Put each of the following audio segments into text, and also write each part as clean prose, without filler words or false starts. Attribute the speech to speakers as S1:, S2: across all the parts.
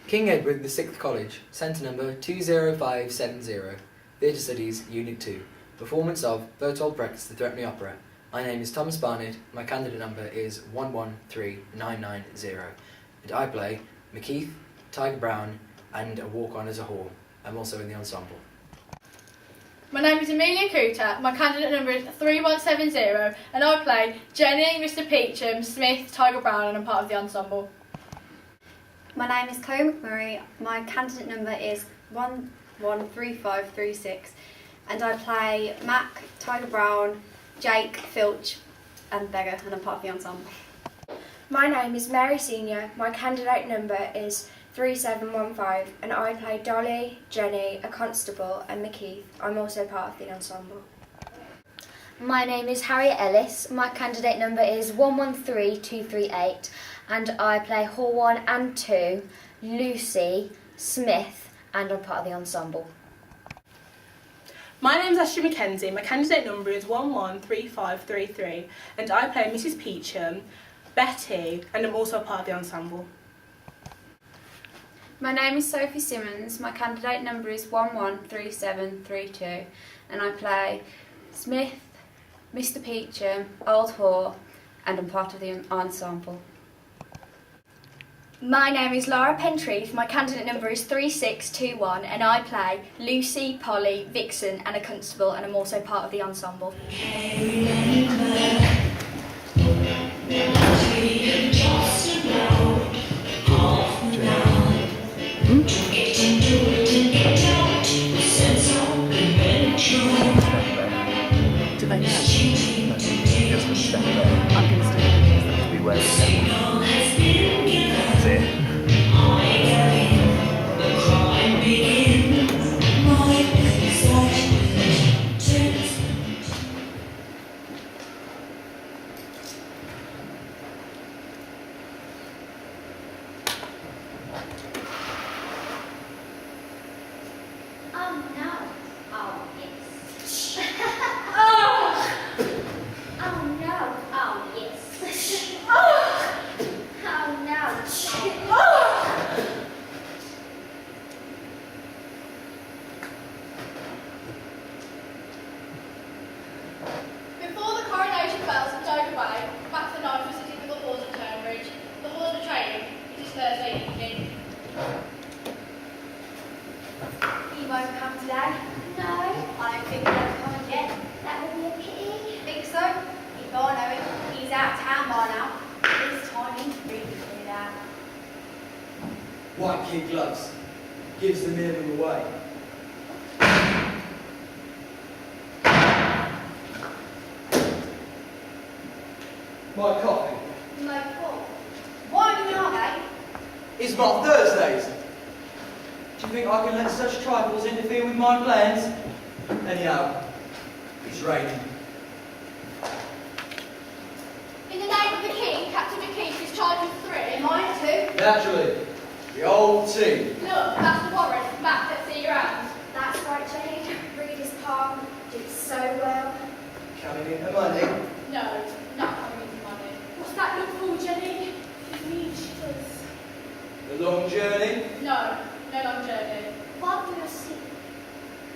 S1: King Edward VI College, Centre number 20570. Theatre Studies, Unit 2. Performance of Bertolt Brecht's The Threepenny Opera. My name is Thomas Barnett, my candidate number is 113990. And I play McKeith, Tiger Brown, and a walk-on as a whore. I'm also in the ensemble.
S2: My name is Amelia Cooter, my candidate number is 3170, and I play Jenny, Mr Peachum, Smith, Tiger Brown, and I'm part of the ensemble.
S3: My name is Chloe McMurray, my candidate number is 113536, and I play Mac, Tiger Brown, Jake, Filch, and Beggar, and I'm part of the ensemble.
S4: My name is Mary Senior, my candidate number is 3715, and I play Dolly, Jenny, a constable, and McKeith. I'm also part of the ensemble.
S5: My name is Harriet Ellis, my candidate number is 113238, and I play Hall 1 and 2, Lucy, Smith, and I'm part of the ensemble.
S6: My name is Ashley Mackenzie, my candidate number is 113533, and I play Mrs Peachum, Betty, and I'm also part of the ensemble.
S3: My name is Sophie Simmons, my candidate number is 113732, and I play Smith, Mr Peachum, Old Whore, and I'm part of the ensemble.
S4: My name is Laura Pentreath, my candidate number is 3621, and I play Lucy, Polly, Vixen, and a constable, and I'm also part of the ensemble.
S7: Do they know? Just step there. I'm going to stay there because that's be where it's going. That's it.
S5: Oh no. Oh yes. Oh no. Oh yes. Oh no.
S2: Before the coronation bells had died away, Max and I were sitting in the halls at Stourbridge. The hall of the training. It is Thursday evening.
S4: He won't come today.
S3: No, I don't think he'll come again.
S4: That would be a pity.
S3: Think so? If I know it, he's out of town by now. This time he's really cleared out.
S1: White kid gloves. Gives the minimum away. My coffee.
S3: My fault. Why are they?
S1: It's my Thursdays. Do you think I can let such trifles interfere with my plans? Anyhow, it's raining.
S2: In the name of the King, Captain McKeith is charged with 3.
S3: Mine too.
S1: Naturally, the old team.
S2: Look, that's the warrant. Max, let's see your hands.
S4: That's right, Jenny. Read his palm. Did it so well.
S1: Coming into money.
S2: No, not coming into money. What's that look for, Jenny? It means she does.
S1: The long journey.
S2: No, no long journey.
S4: What do you see?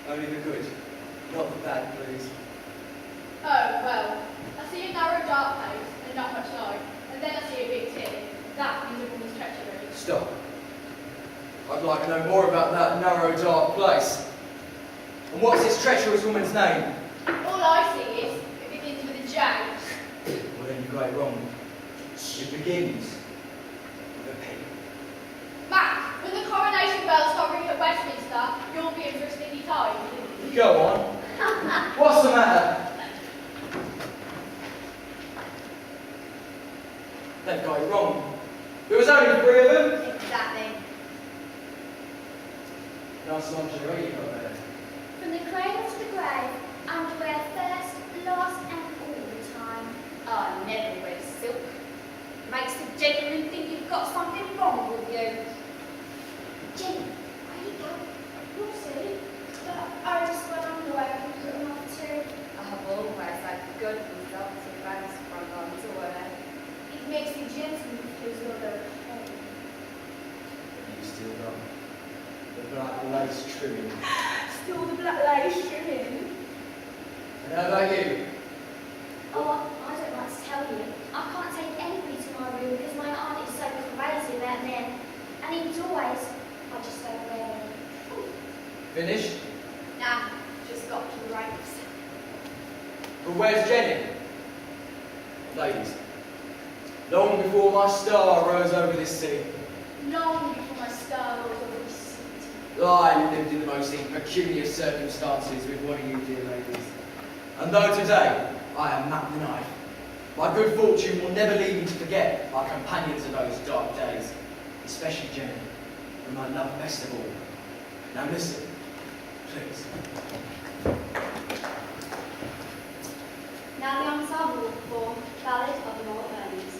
S1: Only the good, not the bad, please.
S2: Oh, well, I see a narrow dark place and not much light, and then I see a big tear. That means a woman's treachery.
S1: Stop. I'd like to know more about that narrow, dark place. And what's this treacherous woman's name?
S2: All I see is it begins with a J.
S1: Well, then you're quite wrong. It begins with a P.
S2: Mac, when the coronation bells start ringing at Westminster, you'll be in for a sticky time.
S1: Go on. What's the matter? That guy's wrong. There was only 3 of them.
S3: Exactly.
S1: Nice lingerie you got there.
S5: From the cradle to the grave, underwear first, last, and all the time.
S3: I never wear silk. Makes the gentleman think you've got something wrong with you.
S4: Jenny, where you go?
S5: You'll see.
S4: But I just went underwear and put them off too.
S3: I have always had good results in banks from underwear.
S4: It makes the gentleman feel so very home.
S1: You still black lace trimming.
S6: Still the black lace trimming.
S1: And how about you?
S5: Oh, I don't like to tell you. I can't take anybody to my room because my aunt is so crazy about men. And even toys, I just don't wear them.
S1: Finished?
S2: Nah, just got to the ranks.
S1: But where's Jenny? Ladies, long before my star rose over this sea,
S2: Long before my star was over the seat.
S1: I lived in the most peculiar circumstances with one of you dear ladies. And though today I am Matt the Knife, my good fortune will never lead me to forget my companions of those dark days, especially Jenny, whom I love best of all. Now listen, please.
S8: Now the ensemble will perform Ballad of the Lord Burns.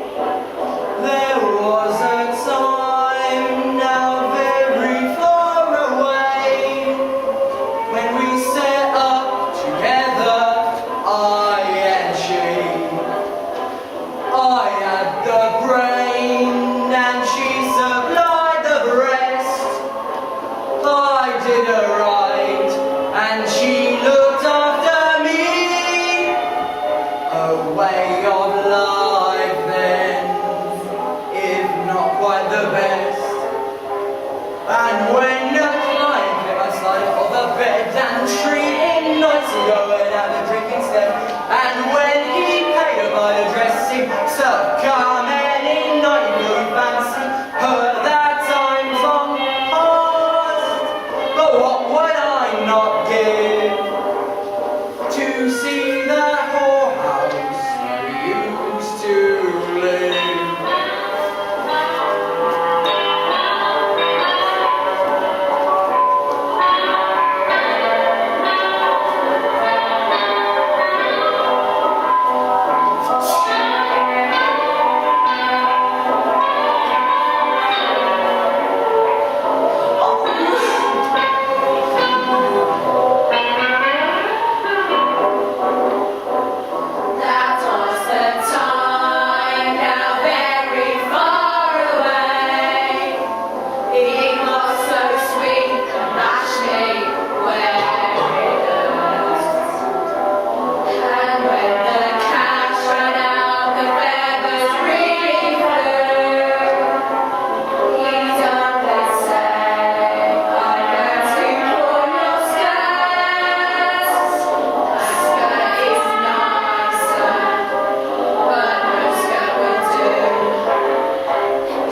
S1: There was a time now very far away when we set up together, I and she. I had the brain and she supplied the breast. I did her right and she looked after me. A way of life then, if not quite the best. And when the client came outside of the bed and treated nights ago and had a drink instead. And when he paid her by the dressing, so come any night you fancy her that time's long past. But what would I not give to see that whorehouse where we used to live?
S3: That was the time, now very far away. It was so sweet and actually where it and when the cash ran out, the feathers really flew. You don't let's say, I'm going to pull your skirts. A skirt is nicer, but no skirt would do.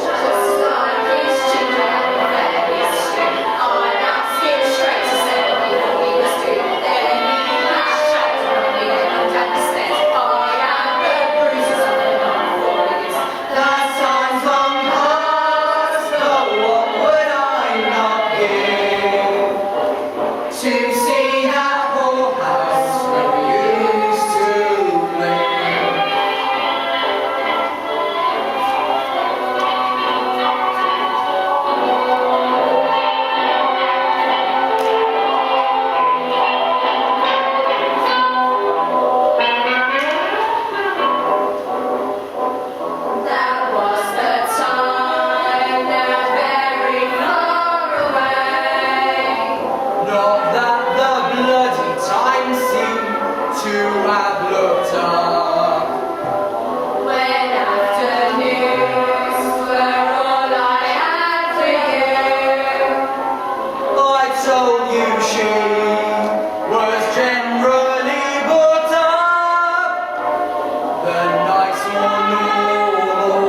S3: Just like his ginger and the very string, I'd ask him straight to say what he was doing. Then he lashed out on me and down the stairs. I had the bruises of the non-40s.
S1: That time's long past, but what would I not give to see that whorehouse where we used to live?
S3: That was the time, now very far away.
S1: Not that the bloody time seemed to have looked up.
S3: When afternoons were all I had for you.
S1: I told you she was generally booked up. The nights more normal,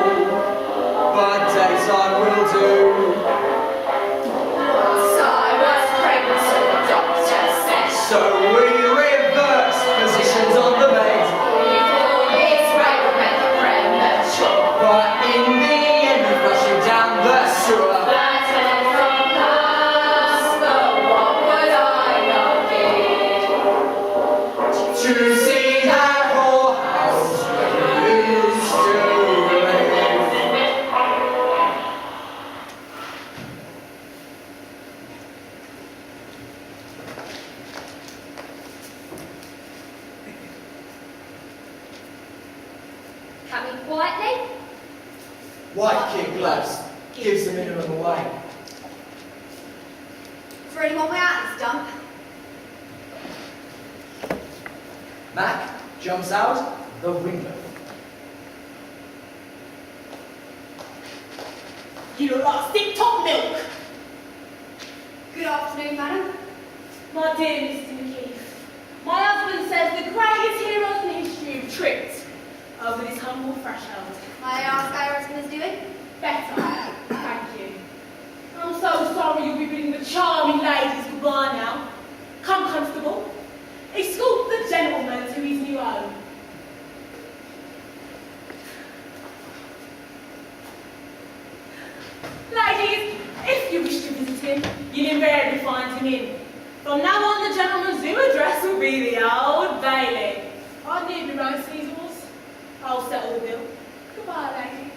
S1: but daytime will do.
S3: Once I was pregnant, so the doctor said.
S1: So we reversed positions on the bed,
S3: Before his rape meant the premature.
S1: but in the end we flushed you down the sewer.
S3: That's all from past, but what would I not give
S1: To see that whorehouse where we used to live.
S5: Come in quietly.
S1: White kid gloves. Gives the minimum away.
S8: For anyone way out this dump.
S1: Mac jumps out the window.
S6: You look like stick top milk.
S8: Good afternoon, madam.
S6: My dear Mr. McKeith, my husband says the greatest heroes in history have tripped over this humble threshold.
S8: May I ask how your husband is doing?
S6: Better, thank you. I'm so sorry you'll be bidding the charming ladies goodbye now. Come, Constable. Escort the gentleman to his new home. Ladies, if you wish to visit him, you'll invariably find him in. From now on, the gentleman's new address will be the Old Bailey. I'll need me roast these horse. I'll settle the bill. Goodbye, ladies.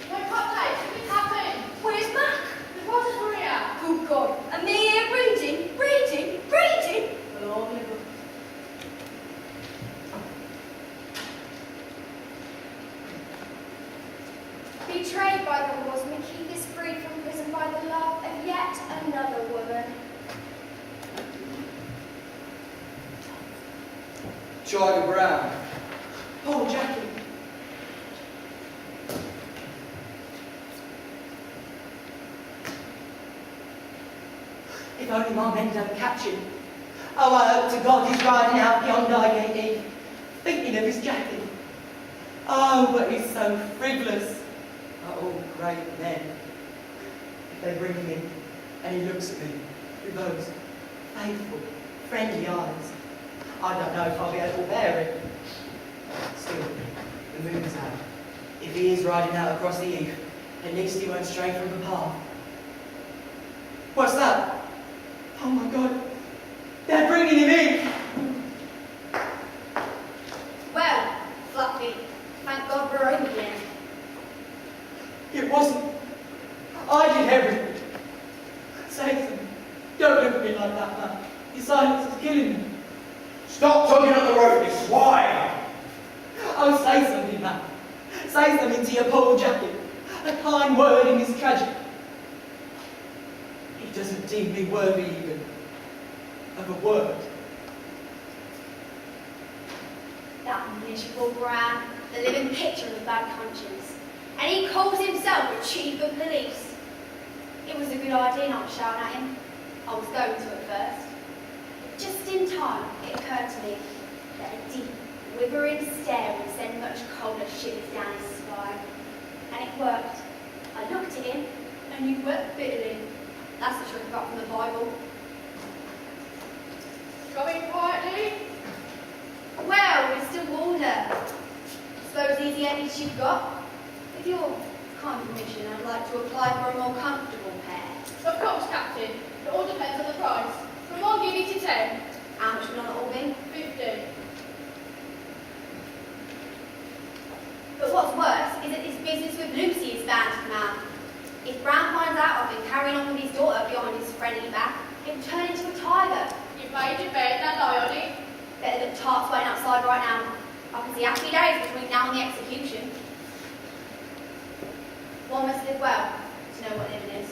S2: No cupcakes, what's happened?
S8: Where's Mac?
S2: The water's Maria.
S8: Good God. And me here reading.
S6: Lord, never.
S4: Betrayed by the wars, McKeith is freed from prison by the love of yet another woman.
S1: Charlie Brown. Oh, Jackie. If only my men don't catch him. Oh, I hope to God he's riding out beyond Highgate, thinking of his Jackie. Oh, but he's so frivolous. Oh, great men. If they bring him in, and he looks at me with those faithful, friendly eyes, I don't know if I'll be able to bear it. Still, the moon's out. If he is riding out across the heath, at least he won't stray from the path. What's that? Oh my God, they're bringing him in!
S8: Well, Fluffy, thank God we're home again.
S1: It wasn't. I did everything. Say something. Don't look at me like that, man. Your silence is killing me.
S9: Stop tugging on the rope, you swine!
S1: Oh, say something, man. Say something to your poor Jackie. A kind word in his tragedy. He doesn't deem me worthy even of a word.
S8: That miserable Brown, the living picture of a bad conscience. And he calls himself a chief of police. It was a good idea not to shout at him. I was going to at first. Just in time, it occurred to me that a deep, withering stare would send much colder shivers down his spine. And it worked. I looked at him, and he wept bitterly. That's the trick I got from the Bible.
S2: Going quietly?
S8: Well, Mr. Warner, suppose these the endings you've got? With your kind permission, I'd like to apply for a more comfortable pair.
S2: Of course, Captain. It all depends on the price. From 1 guinea to 10.
S8: How much would on it all be?
S2: 50.
S8: But what's worse is that this business with Lucy is bound to come out. If Brown finds out I've been carrying on with his daughter behind his friendly back, he'll turn into a tiger.
S2: You've made your bed, now lie on it.
S8: Better than tarts waiting outside right now. I can see happy days between now and the execution. One must live well to know what living is.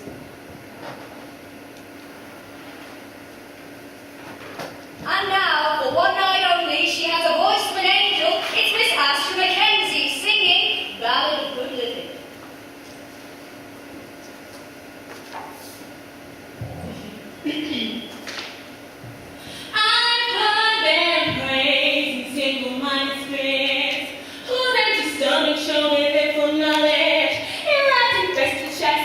S10: And now, for one night only, she has a voice of an angel. It's Miss Astra Mackenzie singing Ballad of Good Living. I've heard them praising single-minded spirits, whose empty stomach show me little knowledge. It rides and best to check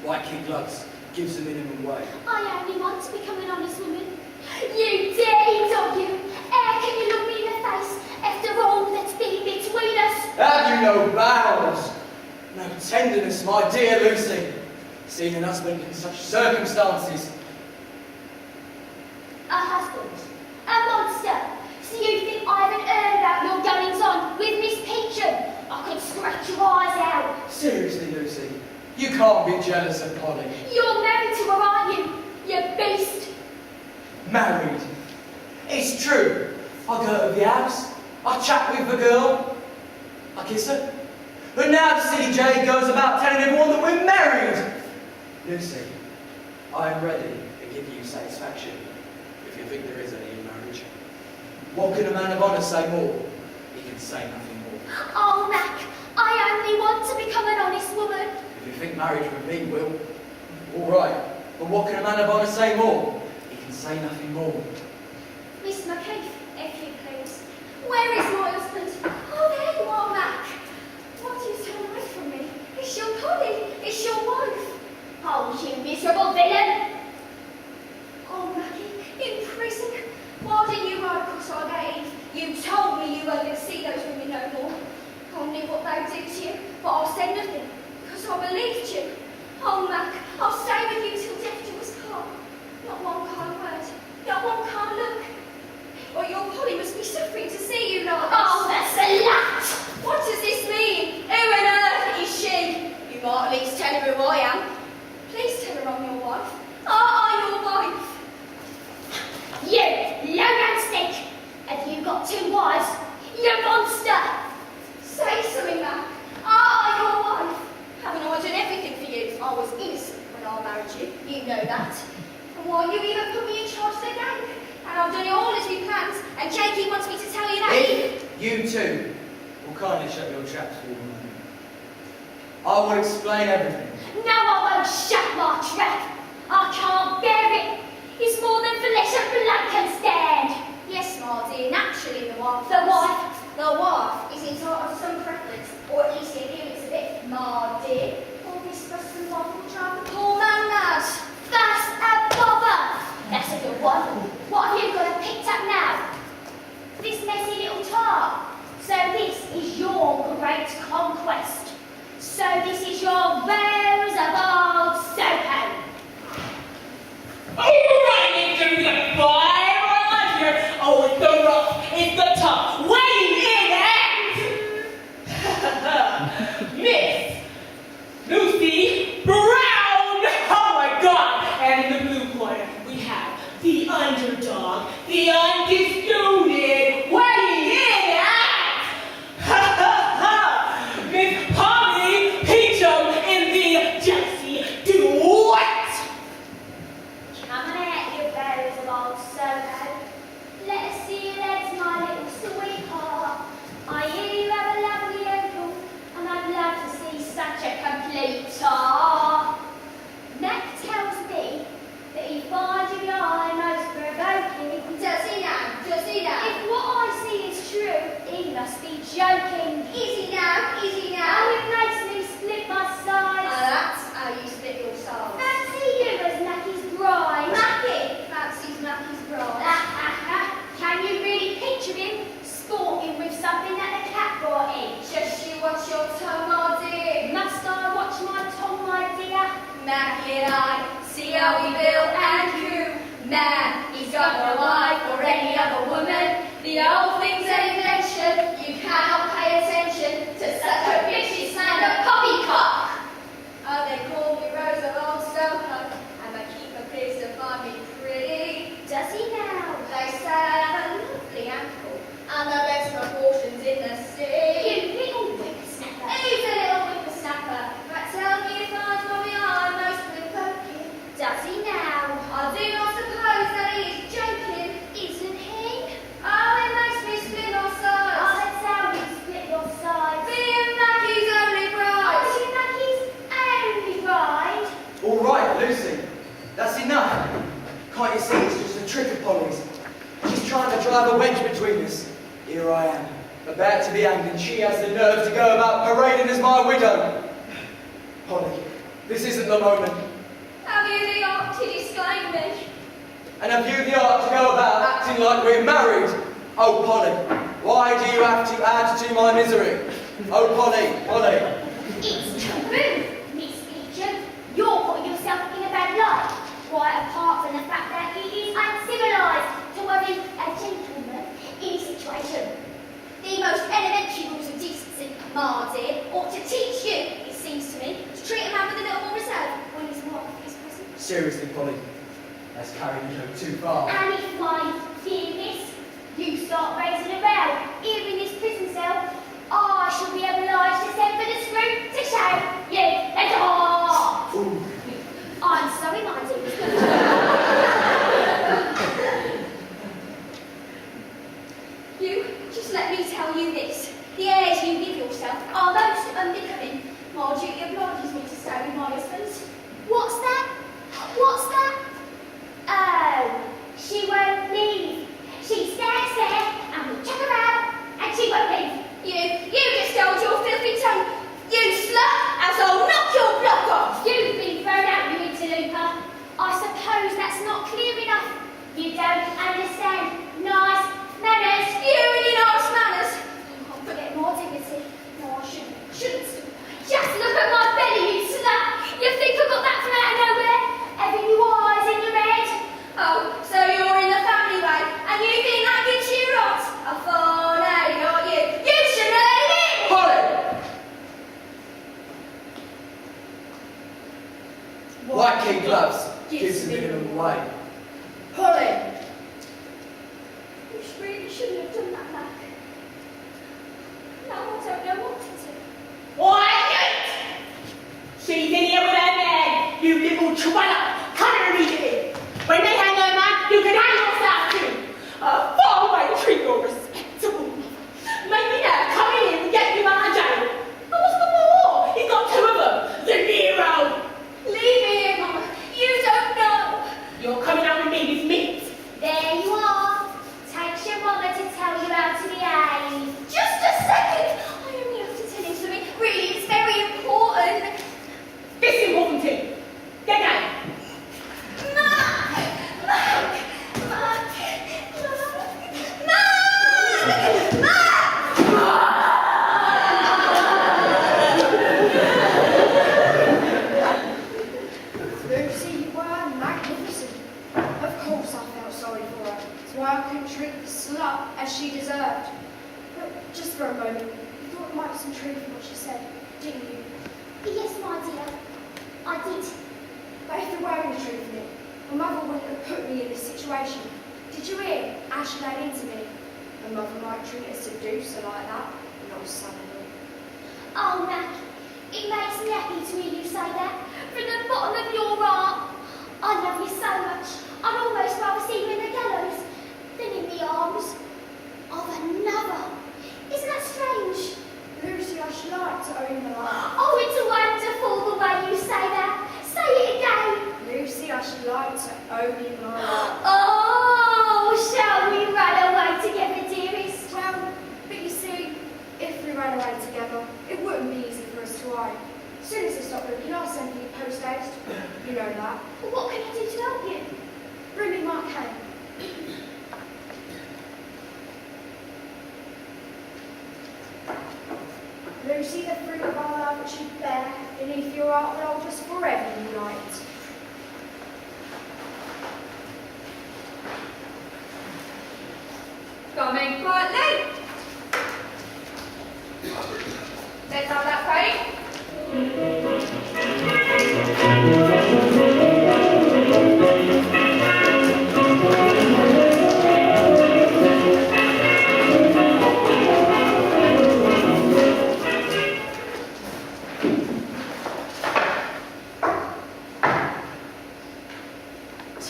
S9: like kid gloves, gives the minimum wage.
S8: I only want to become an honest woman. You dirty dog, you! How can you look me in the face after all that's been between us?
S9: Have you no bowels, no tenderness, my dear Lucy? Seeing an husband in such circumstances.
S8: A husband? A monster? So you think I haven't heard about your goings-on with Miss Peacham? I could scratch your eyes out.
S9: Seriously, Lucy, you can't be jealous of Polly.
S8: You're married to her, aren't you? You beast.
S9: Married. It's true. I go to the house, I chat with the girl, I kiss her. But now the silly jade goes about telling everyone that we're married. Lucy, I am ready to give you satisfaction, if you think there is any in marriage. What can a man of honour say more? He can say nothing more.
S8: Oh, Mac, I only want to become an honest woman.
S9: If you think marriage with me will, all right. But what can a man of honour say more? He can say nothing more.
S8: Miss McKeith, if you please. Where is my husband? Oh, there you are, Mac. What is your away from me? It's your Polly. It's your wife. Oh, you miserable villain. Oh, Mackie, in prison. Why didn't you ride across our gate? You told me you weren't going to see those women no more. I knew what they did to you, but I said nothing, because I believed you. Oh, Mac, I'll stay with you till death do us part. Not one kind word, not one kind look. Or your Polly must be suffering to see you like this. Oh, that's a lot! What does this mean? Who on earth is she? You might at least tell her who I am. Please tell her I'm your wife. I'm your wife. You, low-down stick! Have you got two wives? You monster! Say something, Mac. I'm your wife. Haven't I done everything for you? I was innocent when I married you. You know that. And why you even put me in charge of the gang? And I've done it all as we planned. And Jakey wants me to tell you that.
S9: If you two will kindly shut your traps for a moment, I will explain everything.
S8: No, I won't shut my trap. I can't bear it. It's more than flesh and blood can stand. Yes, my dear, naturally the wife. The wife? The wife is entitled to some preference, or at least the appearance of it, my dear. All this fuss and wife will drive the poor man mad. That's a bother. That's a good one. What have you got picked up now? This messy little tar. So this is your great conquest. So this is your Rose of Old Soho.
S6: Running through the fire on here. Oh, it's the rough, it's the tough, weighing in and Miss Lucy Brown. Oh my God! And in the blue corner we have the underdog, the undisputed, weighing in at Miss Polly Peacham in the Jersey Duet.
S8: Come at you, Rose of Old Soho. Let us see your legs, my little sweetheart. I hear you have a lovely ankle, and I'd love to see such a complete tar. Mac tells me that he finds your eye most provoking. Does he now? Does he now? If what I see is true, he must be joking. Is he now? Is he now? Oh, it makes me split my sides. That's how you split your sides. Fancy you as Mackie's bride. Mackie? Fancy's Mackie's bride. Can you really picture him sporting with something that the cat brought in? Just you watch your tongue, my dear. Must I watch my tongue, my dear? Mackie and I see how we build and you. Man, he's got no eye for any other woman. The old thing's an invention. You cannot pay attention to such a bitchy sound of poppycock. Oh, they call me Rose of Old Soho, and my keeper appears to find me pretty. Does he now? They say I have a lovely ankle, and the best proportions in the sea. You little whippersnapper. He's a little whippersnapper, but tell me if I told me I'm most provoking. Does he now? I do not suppose that he is joking. Isn't he? Oh, it makes me split my sides. Oh, that's how you split your sides. Being Mackie's only bride. Oh, being Mackie's only bride.
S9: All right, Lucy, that's enough. Can't you see it's just a trick of Polly's? She's trying to drive a wedge between us. Here I am, about to be hanged, and she has the nerve to go about parading as my widow. Polly, This isn't the moment.
S8: Have you the art to disclaim me?
S9: And have you the art to go about acting like we're married? Oh, Polly, why do you have to add to my misery? Oh, Polly, Polly.
S8: It's true, Miss Beecham. You're putting yourself in a bad light. Quite apart from the fact that it is uncivilised to worry a gentleman in a situation. The most elementary rules of decency, Mardy, ought to teach you, it seems to me, to treat a man with a little more reserve when his wife is present.
S9: Seriously, Polly, that's carrying the joke too far.
S8: And if my dearness, you start raising a row, even in this prison cell, I shall be obliged to send for the screw to show you the door.
S9: Ooh.
S8: I'm sorry, my dear. You, just let me tell you this. The airs you give yourself are most unbecoming. My duty obliges me to stay with my husband. What's that? What's that? Oh, she won't leave. She stands there and will check her out, and she won't leave. You just held your filthy tongue. You slut, else I'll knock your block off. You've been thrown out, you interloper. I suppose that's not clear enough. You don't understand. Nice manners. You and your nice manners. Oh, I'll forget more dignity. No, I shouldn't. Just look at my belly, you slut. You think I got that from out of nowhere? Having new eyes in your head? Oh, so you're in the family way, and you think that gives you rot? A fine egg, aren't you? You should learn it!
S9: Polly! White kid gloves gives a bit of a away.
S2: Polly!
S8: You really shouldn't have done that, Mac. Now I don't know what to do.
S6: Quiet! She's in here with her man, you little twatter. Come here immediately. When they hang her man, you can hang yourself too. A far-away treat your respectable mother. Maybe now, come in here and get him out of jail. And what's the more? He's got two of them. The Nero.
S8: Leave me here, Mama. You don't know.
S6: You're coming out with me, Miss Mitts.
S8: There you are. Takes your mother to tell you how to behave. Just a second. I only have to tell you something. Really, it's very important.
S6: This important thing. Get down.
S4: Lucy, you were magnificent. Of course I felt sorry for her, so I couldn't treat the slut as she deserved. But just for a moment, you thought it might be some truth in what she said, didn't you?
S8: Yes, my dear. I did.
S4: But if there were any truth in it, my mother wouldn't have put me in this situation. Did you hear how she laid into me? My mother might treat a seducer like that, not son in law.
S8: Oh, Mac, it makes me happy to hear you say that. From the bottom of your heart. I love you so much. I'd almost rather see you in the gallows than in the arms of another. Isn't that strange?
S4: Lucy, I should like to own the line.
S8: Oh, it's wonderful the way you say that. Say it again.
S4: Lucy, I should like to own you my life.
S8: Oh, shall we run away together, dearest?
S4: Well, but you see, if we ran away together, it wouldn't be easy for us to hide. As soon as they stop looking, I'll send you post haste. You know that.
S8: Well, what can I do to help you?
S4: Bring me my cane. Lucy, the fruit of our love which you bear beneath your heart will hold us forever united.
S3: Come in quietly. Let's have that plate.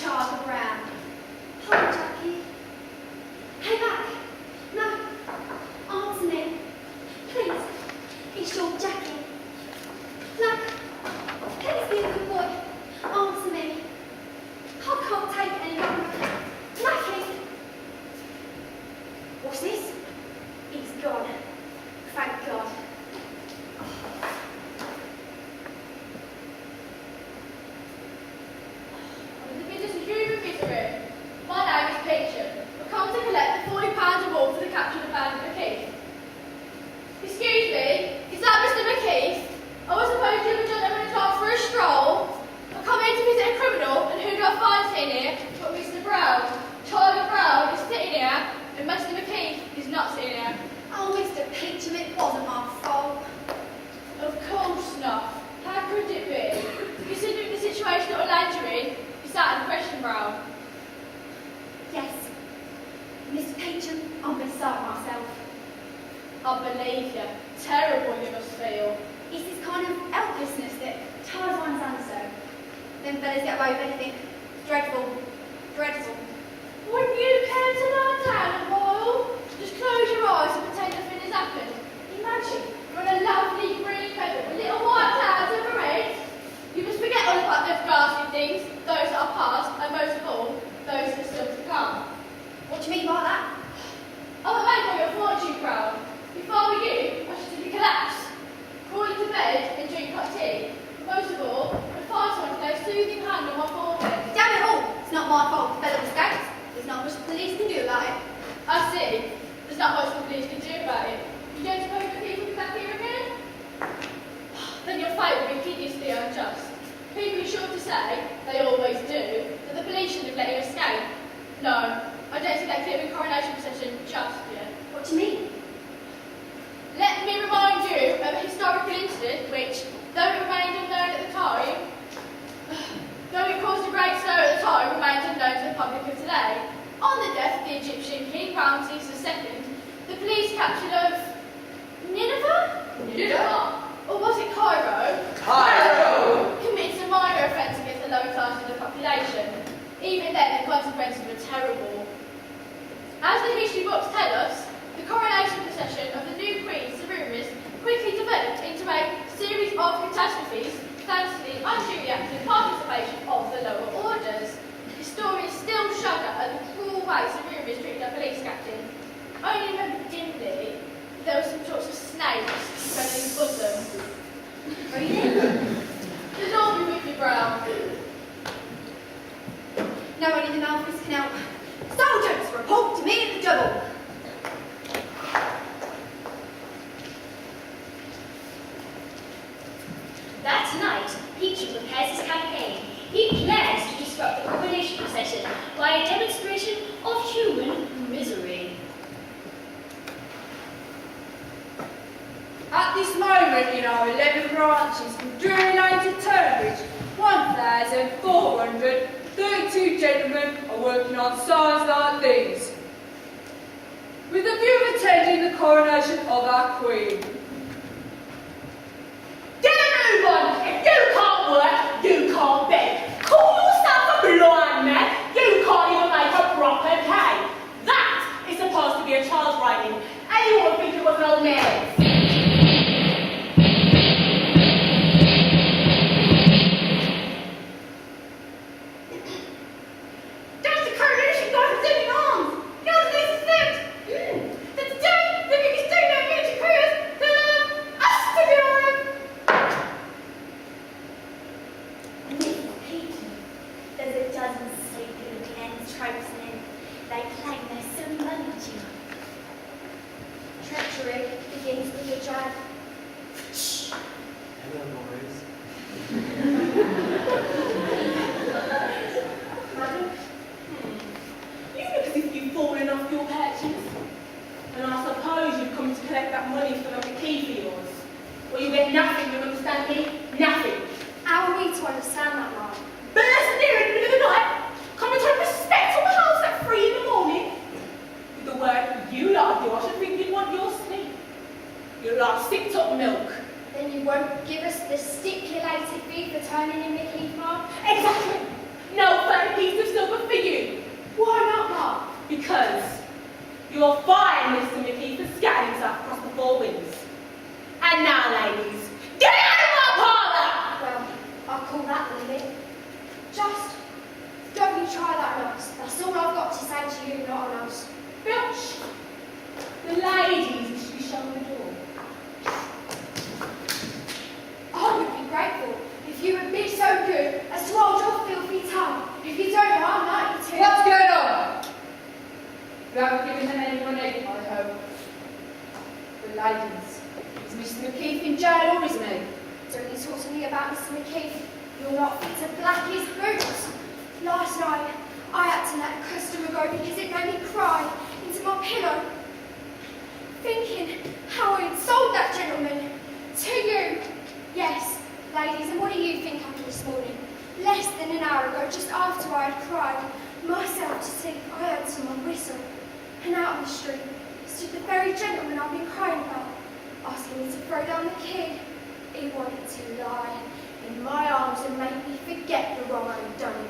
S8: Charlie Brown. Hi, Jackie. Hey, Mac. No. Answer me. Please. It's your Jackie. Mac. Please be a good boy. Answer me. I can't take it any longer. Mackie. What's this? He's gone. Thank God.
S4: Peacham, I'm beside myself.
S2: I believe you. Terrible you must feel.
S8: It's this kind of helplessness that ties one's hands so. Them fellas get away with anything. Dreadful. Dreadful.
S2: Wouldn't you care to lie down a while? Just close your eyes and pretend nothing has happened. Imagine you're on a lovely green feather with little white clouds overhead. You must forget all about those ghastly things, those that are past, and most of all, those that are still to come.
S8: What do you mean by that?
S2: I would make all your fortune proud. If I were you, I should simply collapse, crawl into bed and drink hot tea. But most of all, I'd find someone to lay a soothing hand on my forehead.
S8: Damn it all! It's not my fault the fellow escaped. There's not much the police can do about it.
S2: I see. There's not much the police can do about it. You don't suppose the people will be back here again? Then your fate will be hideously unjust. People are sure to say, they always do, that the police should have let you escape. No, I don't think they could have a coronation procession just yet.
S8: What do you mean?
S2: Let me remind you of a historical incident which, though it remained unknown at the time, though it caused a great stir at the time, remains unknown to the public of today. On the death of the Egyptian king Ramses II, the police captured of Nineveh? Or was it Cairo?
S9: Cairo!
S2: Committed some minor offence against the lower class of the population. Even then, the consequences were terrible. As the history books tell us, the coronation procession of the new queen, Stourbridge, quickly developed into a series of catastrophes thanks to the unduly active participation of the lower orders. Historians still shudder at the cruel way Stourbridge treated a police captain. I only remember dimly there were some sorts of snakes spreading his bosom.
S8: Really?
S2: The Lord be with you, Brown.
S8: No one in the Malfries can help. Soldiers, report to me at the double.
S5: That night, Peacham prepares his campaign. He plans to disrupt the coronation procession by a demonstration of human misery.
S11: At this moment in our 11 branches from Drury Lane to Threepenny, 1,432 gentlemen are working on signs like these, with the view of attending the coronation of our Queen.
S6: Get a move on! If you can't work, you can't beg. Call yourself a blind man, you can't even make a proper cake. That is supposed to be a child's writing, and you all think it was an old man.
S4: Treachery begins with a jab.
S9: Hello, boys.
S6: Madam? You look as if you've fallen off your perches. And I suppose you've come to collect that money for the key for yours. Well, you get nothing, you understand me? Nothing.
S4: How are we to understand that, Mom?
S6: Burst near in the middle of the night, coming to a respectable house at 3 in the morning. With the work you lot do, I should think you'd want your sleep. You lot sipped up milk.
S4: Then you won't give us the stipulated fee for turning in the key, Mom?
S6: Exactly. No 30 piece of silver for you.
S4: Why not, Mom?
S6: Because you're fine, Mr. Mickey, for scatting yourself across the 4 winds. And now, ladies, get out of my parlour!
S4: Well, I'll call that the limit. Just don't you try that nonsense. That's all I've got to say to you, not a nonsense.
S6: Filch, the ladies should be shown the door.
S4: I would be grateful if you would be so good as to hold your filthy tongue. If you don't, I'm likely to.
S11: What's going on? You haven't given them any money, I hope. The ladies. Is Mr. McKeith in jail or isn't he?
S4: Don't you talk to me about Mr. McKeith. You're not fit to black his boots. Last night, I had to let a customer go because it made me cry into my pillow, thinking how I had sold that gentleman to you. Yes, ladies, and what do you think happened this morning? Less than an hour ago, just after I had cried myself to sleep, I heard someone whistle. And out on the street stood the very gentleman I've been crying about, asking me to throw down the key. He wanted to lie in my arms and make me forget the wrong I'd done him.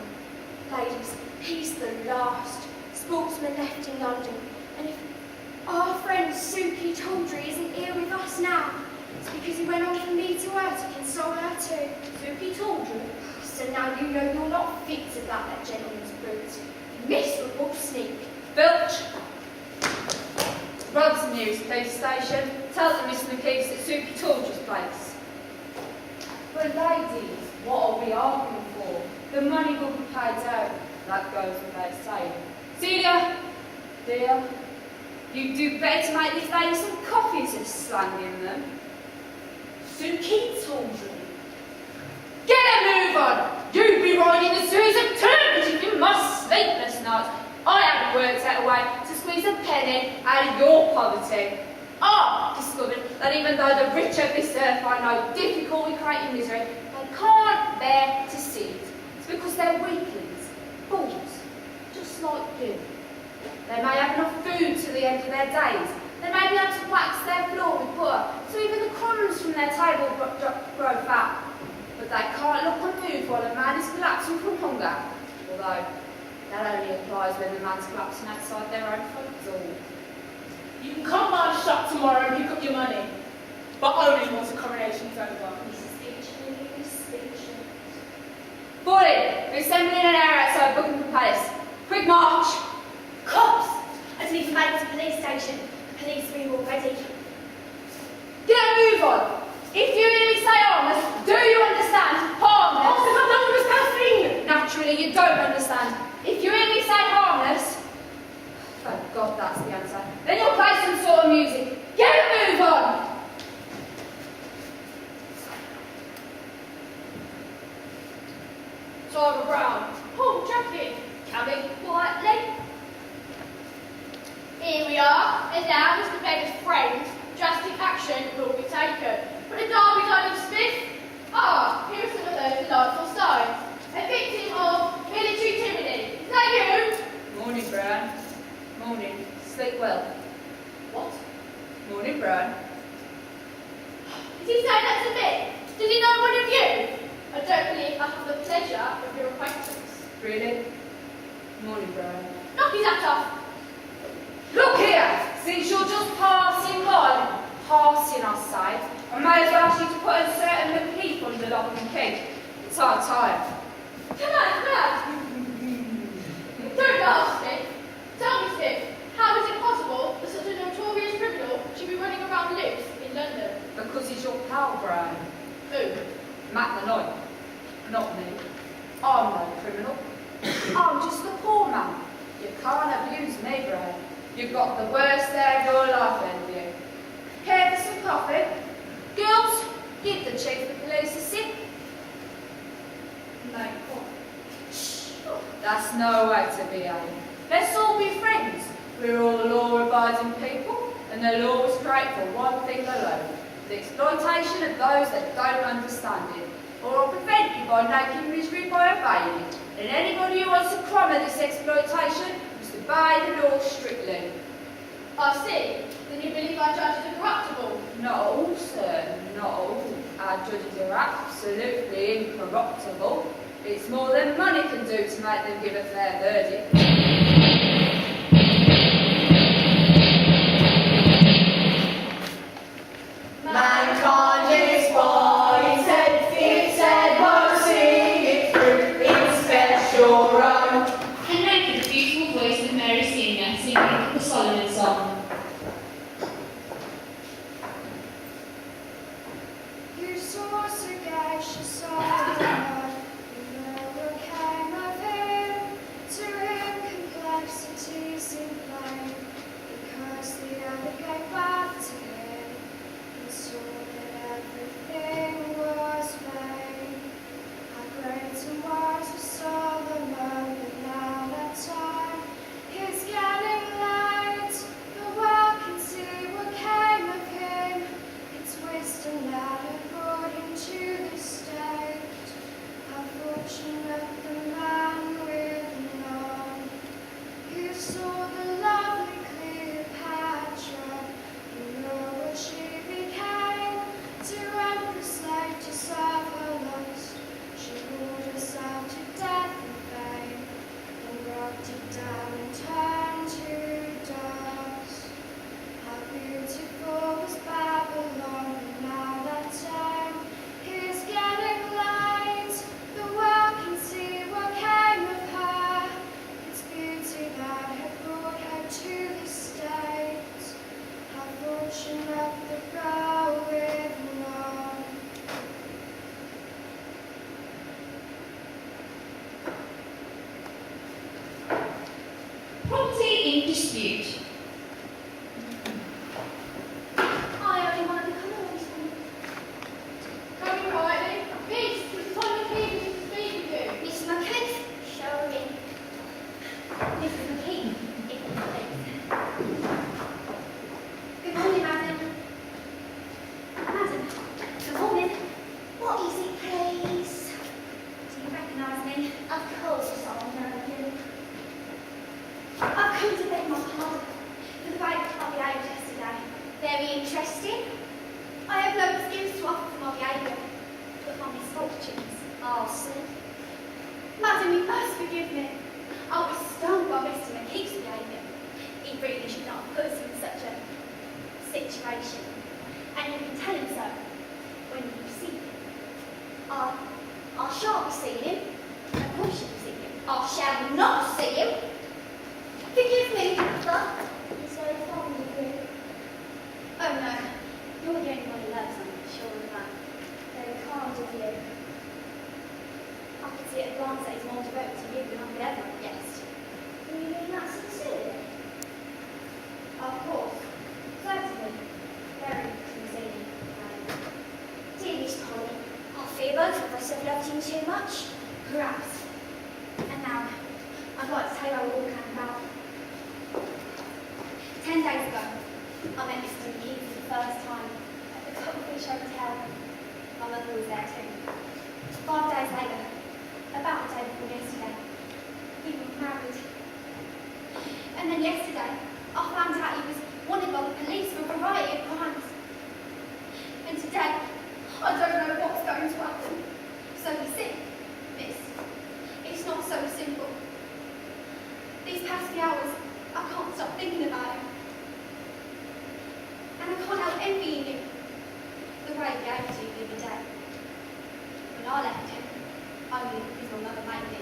S4: Ladies, he's the last sportsman left in London, and if our friend Suki Tawdry isn't here with us now, it's because he went on from me to her to console her too.
S8: Suki Tawdry?
S4: So now you know you're not fit to black that gentleman's boots. Miserable sneak.
S11: Filch! Run to the nearest police station. Tell them Miss McKeith's at Suki Tawdry's place. But ladies, what are we arguing for? The money will be paid out. That goes without saying. Celia, dear, you do better to make these ladies some coffee instead of slanging them.
S6: Suki Tawdry.
S11: Get a move on! You'd be riding the series of Threepenny if you must sleepless nights. I haven't worked out a way to squeeze a penny out of your poverty. I've discovered that even though the rich of this earth find no difficulty creating misery, they can't bear to see it. It's because they're weaklings, fools, just like you. They may have enough food to the end of their days. They may be able to wax their floor with butter, so even the crumbs from their table grow fat. But they can't look and move while a man is collapsing from hunger. Although, that only applies when the man's collapsing outside their own front door.
S6: You can come by the shop tomorrow and pick up your money, but only once the coronation's over.
S11: Boy, we're assembling an hour outside Buckingham Palace. Quick march!
S8: Cops! As we make it to the police station, the police are all ready.
S11: Get a move on! If you hear me say harmless, do you understand? Harmless!
S6: Oh, I don't understand.
S11: Naturally, you don't understand. If you hear me say harmless, thank God that's the answer, then you'll play some sort of music. Get a move on!
S2: Tiger Brown, Paul Jackie, coming quietly. Here we are, and now, Mr. Beggar's friends, drastic action will be taken. But the Derby Line of Smith? Ah, here are some of those delightful signs. A victim of military tyranny. Is that you?
S11: Morning, Brown. Morning. Sleep well.
S2: What?
S11: Morning, Brown.
S2: Is he saying that to me? Does he know one of you? I don't believe I have the pleasure of your acquaintance.
S11: Really? Morning, Brown.
S2: Knock his hat off.
S11: Look here! Since you're just passing by, passing I say, I may as well ask you to put a certain McKeith under lock and key. It's our time.
S2: Come on. Don't laugh, Smith. Tell me, Smith, how is it possible that such a notorious criminal should be running around loose in London?
S11: Because he's your pal, Brown.
S2: Who?
S11: Matt the Knight. Not me. I'm no criminal. I'm just a poor man. You can't abuse me, Brown. You've got the worst day of your life, haven't you? Care for some coffee? Girls, give the chief of police a sip. No, shh. That's no way to behave. Let's all be friends. We're all law-abiding people, and the law was great for one thing alone: the exploitation of those that don't understand it, or prevent you by making misery by obeying it. And anybody who wants to crumble this exploitation must obey the law strictly.
S2: I see. Then you believe our judges are corruptible?
S11: Not all, sir, not all. Our judges are absolutely incorruptible. It's more than money can do to make them give a fair verdict.
S9: Mankind is pointed, fixed, won't see it through, inspect your own.
S10: And then the beautiful voice of Mary Senior singing the Solomon song.
S4: You saw sagacious of the blood, you never came of him, to him
S10: pursuit.
S8: I only want to become a policewoman.
S2: Coming right, Miss, Mrs. McKee wishes to speak with you.
S8: Miss McKee, show me. Mrs. McKee, if you please. Good morning, madam. Madam, good morning. What is it, please? Do you recognise me? Of course, I know you. I've come to beg my pardon for the way I behaved yesterday. Very interesting. I have no excuse to offer for my behaviour, but my misfortunes are sin. Madam, you must forgive me. I was stung by Mr. McKee's behaviour. He really should not have put us in such a situation. And you can tell him so when you see him. I shan't be seeing him. Of course you'll see him. I shall not see him. Forgive me, but he's very fond of you. Oh no, you're the only one who loves him, sure of that. Very kind of you. I could see at a glance that he's more devoted to you than I could ever have guessed. Do you mean that sincerely? Of course. Certainly. Very sincerely. Dear Miss Polly, I fear both of us have loved him too much. Perhaps. And now, I'd like to tell you how it all came about. 10 days ago, I met Mr. McKee for the first time at the Cuttlefish Hotel. My mother was there too. 5 days later, about the day before yesterday, we were married. And then yesterday, I found out he was wanted by the police for a variety of crimes. And today, I don't know what's going to happen. So you see, miss, it's not so simple. These past few hours, I can't stop thinking about him. And I can't help envying him the way he gave to you the other day. When I left him, only because my mother made me.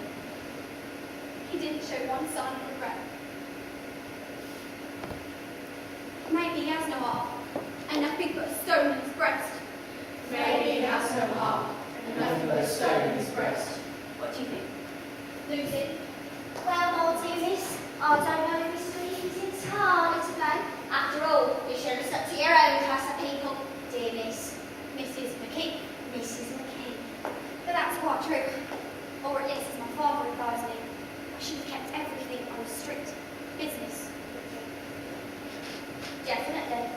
S8: He didn't show one sign of regret. Maybe he has no heart, and nothing but a stone in his breast.
S2: Maybe he has no heart, and nothing but a stone in his breast.
S8: What do you think? Lucy? Well, Maltesers, I don't know if Mrs. McKee's entirely to blame. After all, you should have stuck to your own class of people. Dear Miss, Mrs. McKee. Mrs. McKee. But that's quite true. Or at least as my father advised me, I should have kept everything on a strict business. Definitely.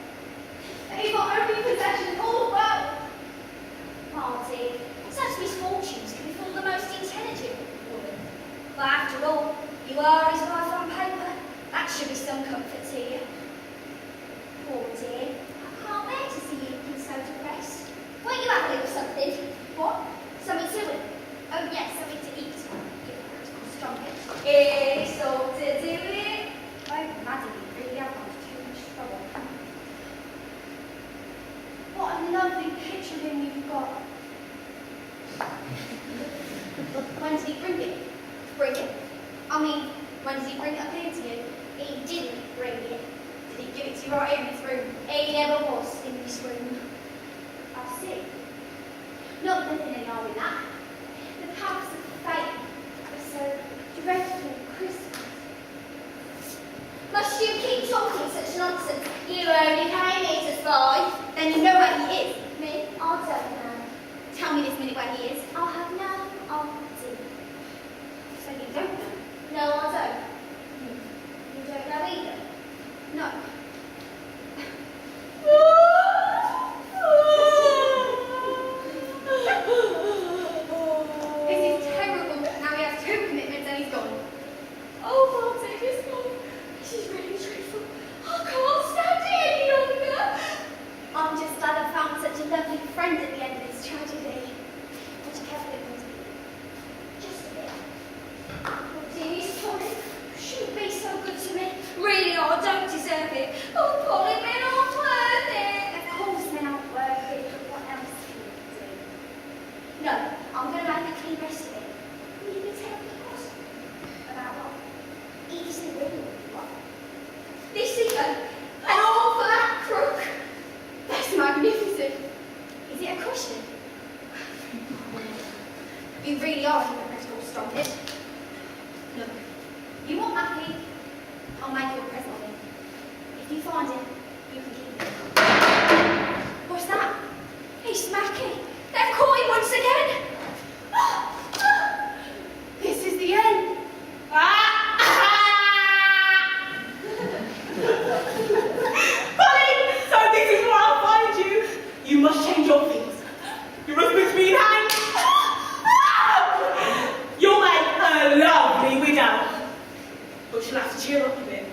S8: And if I only possession all the world. Marty, such misfortunes can befall the most intelligent woman. But after all, you are his wife on paper. That should be some comfort to you. Poor dear, I can't bear to see you looking so depressed. Won't you have a little something? What? Something to eat? Oh yes, something to eat. Give a critical strumpet. Any sort to do it? Oh, madam, you really have gone to too much trouble. What a lovely picture of him you've got. When did he bring it? Bring it? I mean, when did he bring it up here to you? He didn't bring it. Did he give it to you right here in this room? He never was in this room. I see. Not nothing in all with that. The paths of fate are so dreadful Christmas. Must you keep talking such nonsense? You only came here to spy. Then you know where he is. Me? I don't know. Tell me this minute where he is. I have no idea. So you don't know? No, I don't. You don't know either? No. This is terrible. Now he has 2 commitments and he's gone. Oh, Marty, he's gone. This is really dreadful. I can't stand it any longer. I'm just glad I found such a lovely friend at the end of this tragedy. Would you care for it? Just a bit. Oh dear, sorry. You shouldn't be so good to me. Really, I don't deserve it. Oh, Polly, men aren't worth it. Of course men aren't worth it, but what else can you do? No, I'm going to have a clean rest of it. Will you be terribly cross? About what? He isn't really what? This is an all-flat crook. That's magnificent. Is it a cushion? You really are a critical stronghead. Look, you want happy? I'll make you a present of it. If you find him, you can keep him. What's that? He's smacking. They've caught him once again. This is the end.
S6: Polly, so this is where I'll find you. You must change your things. Your husband's been hanged. You'll make a lovely widow. But she'll have to cheer up a bit.